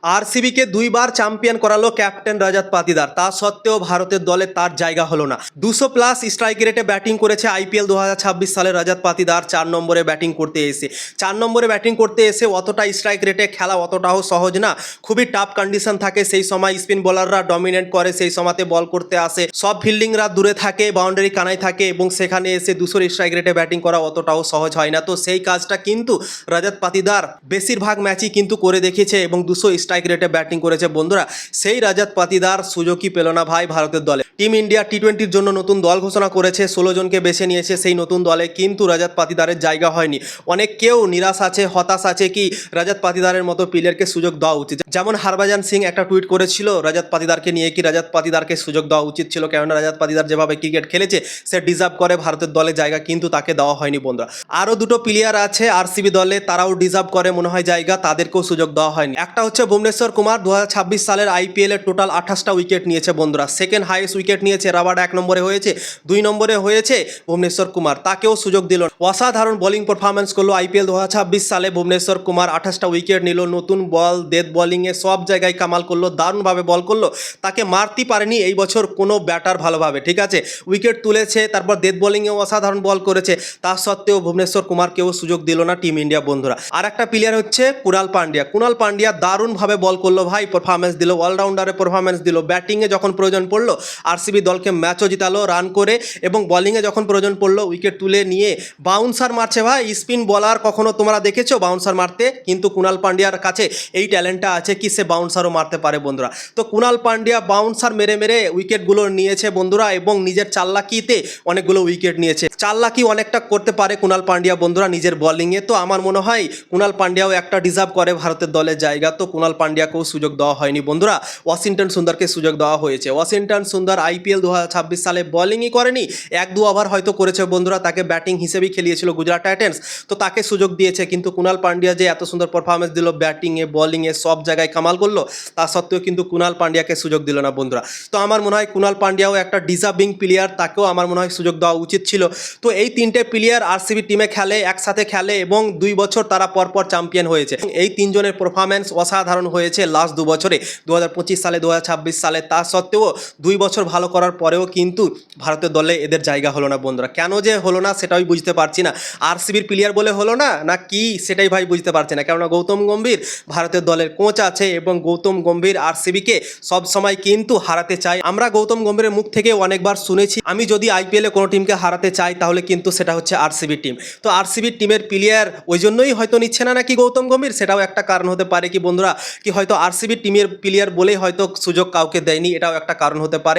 আরসিবিকে দুইবার চ্যাম্পিয়ন করালো ক্যাপ্টেন রজত পাতিদার, তা সত্ত্বেও ভারতের দলে তার জায়গা হলো না। 200+ স্ট্রাইক রেটে ব্যাটিং করেছে আইপিএল 2026 সালে রজত পাতিদার 4 নম্বরে ব্যাটিং করতে এসে। 4 নম্বরে ব্যাটিং করতে এসে অতটা স্ট্রাইক রেটে খেলা অতটাও সহজ না, খুবই টাফ কন্ডিশন থাকে। সেই সময় স্পিন বোলাররা ডমিনেট করে, সেই সময়তে বল করতে আসে, সব ফিল্ডিংরা দূরে থাকে, বাউন্ডারি কানায় থাকে এবং সেখানে এসে 200 স্ট্রাইক রেটে ব্যাটিং করা অতটাও সহজ হয় না। তো সেই কাজটা কিন্তু রজত পাতিদার বেশিরভাগ ম্যাচই কিন্তু করে দেখিয়েছে এবং 200 স্ট্রাইক রেটে ব্যাটিং করেছে। বন্ধুরা, সেই রজত পাতিদার সুযোগই পেল না ভাই ভারতের দলে। টিম ইন্ডিয়া টি-20-র জন্য নতুন দল ঘোষণা করেছে, 16 জনকে বেছে নিয়েছে সেই নতুন দলে, কিন্তু রজত পাতিদারের জায়গা হয়নি। অনেক কেউ নিরাশ আছে, হতাশ আছে কি রজত পাতিদারের মতো প্লেয়ারকে সুযোগ দেওয়া উচিত। যেমন হরভজন সিং একটা টুইট করেছিল রজত পাতিদারকে নিয়ে, কি রজত পাতিদারকে সুযোগ দেওয়া উচিত ছিল, কেননা রজত পাতিদার যেভাবে ক্রিকেট খেলেছে সে ডিজার্ভ করে ভারতের দলে জায়গা, কিন্তু তাকে দেওয়া হয়নি। বন্ধুরা, আরও দুটো প্লেয়ার আছে আরসিবি দলে, তারাও ডিজার্ভ করে মনে হয় জায়গা, তাদেরকেও সুযোগ দেওয়া হয়নি। একটা হচ্ছে ভুবনেশ্বর কুমার, 2026 সালের আইপিএল এর টোটাল 28টা উইকেট নিয়েছে। বন্ধুরা, সেকেন্ড হাইয়েস্ট উইকেট নিয়েছে, রাবার্ড 1 নম্বরে হয়েছে, 2 নম্বরে হয়েছে ভুবনেশ্বর কুমার, তাকেও সুযোগ দিল। অসাধারণ বোলিং পারফরমেন্স করলো আইপিএল 2026 সালে ভুবনেশ্বর কুমার, 28টা উইকেট নিল, নতুন বল, ডেথ বোলিংয়ে সব জায়গায় কামাল করলো, দারুণভাবে বল করলো, তাকে মারতে পারেনি এই বছর কোনো ব্যাটার ভালোভাবে, ঠিক আছে, উইকেট তুলেছে, তারপর ডেথ বোলিংয়েও অসাধারণ বল করেছে, তা সত্ত্বেও ভুবনেশ্বর কুমারকেও সুযোগ দিল না টিম ইন্ডিয়া। বন্ধুরা, আর একটা প্লেয়ার হচ্ছে কুণাল পান্ডিয়া দারুণভাবে বল করলো ভাই, পারফরমেন্স দিল, অলরাউন্ডারে পারফরমেন্স দিল, ব্যাটিংয়ে যখন প্রয়োজন পড়লো আরসিবি দলকে ম্যাচও জিতালো রান করে, এবং বলিংয়ে যখন প্রয়োজন পড়লো উইকেট তুলে নিয়ে বাউন্সার মারছে ভাই। স্পিন বলার কখনো তোমরা দেখেছো বাউন্সার মারতে? কিন্তু কুণাল পান্ডিয়ার কাছে এই ট্যালেন্টটা আছে কি সে বাউন্সারও মারতে পারে। বন্ধুরা, তো কুণাল পান্ডিয়া বাউন্সার মেরে মেরে উইকেটগুলো নিয়েছে বন্ধুরা, এবং নিজের চাল্লাকিতে অনেকগুলো উইকেট নিয়েছে। চাল্লাকি অনেকটা করতে পারে কুণাল পান্ডিয়া বন্ধুরা নিজের বলিংয়ে। তো আমার মনে হয় কুণাল পান্ডিয়াও একটা ডিজার্ভ করে ভারতের দলের জায়গা, তো কুণাল পান্ডিয়াকেও সুযোগ দেওয়া হয়নি। বন্ধুরা, ওয়াশিংটন সুন্দরকে সুযোগ দেওয়া হয়েছে। ওয়াশিংটন সুন্দর আইপিএল 2026 সালে বলিংই করেনি, 1-2 ওভার হয়তো করেছে বন্ধুরা, তাকে ব্যাটিং হিসেবেই খেলিয়েছিল গুজরাট টাইটেন্স, তো তাকে সুযোগ দিয়েছে। কিন্তু কুণাল পান্ডিয়া যে এত সুন্দর পারফরমেন্স দিল, ব্যাটিংয়ে বলিংয়ে সব জায়গায় কামাল করলো, তা সত্ত্বেও কিন্তু কুণাল পান্ডিয়াকে সুযোগ দিল না। বন্ধুরা, তো আমার মনে হয় কুণাল পান্ডিয়াও একটা ডিজার্ভিং প্লেয়ার, তাকেও আমার মনে হয় সুযোগ দেওয়া উচিত ছিল। তো এই 3টে প্লেয়ার আরসিবি টিমে খেলে, একসাথে খেলে, এবং 2 বছর তারা পরপর চ্যাম্পিয়ন হয়েছে। এই 3 জনের পারফরমেন্স অসাধারণ হয়েছে লাস্ট 2 বছরে, 2025 সালে 2026 সালে, তা সত্ত্বেও 2 বছর ভালো করার পরেও কিন্তু ভারতের দলে এদের জায়গা হলো না। বন্ধুরা, কেন যে হলো না সেটাই বুঝতে পারছি না, আরসিবির প্লেয়ার বলে হলো না, না কি সেটাই ভাই বুঝতে পারছি না। কেননা গৌতম গম্ভীর ভারতের দলের কোচ আছে, এবং গৌতম গম্ভীর আরসিবিকে সব সময় কিন্তু হারাতে চায়। আমরা গৌতম গম্ভীরের মুখ থেকে অনেকবার শুনেছি, আমি যদি আইপিএলে কোনো টিমকে হারাতে চাই তাহলে কিন্তু সেটা হচ্ছে আরসিবি টিম। তো আরসিবি টিমের প্লেয়ার ওই জন্যই হয়তো নিচ্ছে না নাকি গৌতম গম্ভীর, সেটাও একটা কারণ হতে পারে কি বন্ধুরা, কি হয়তো আরসিবি টিমের প্লেয়ার বলেই হয়তো সুযোগ কাউকে দেয়নি, এটাও একটা কারণ হতে পারে।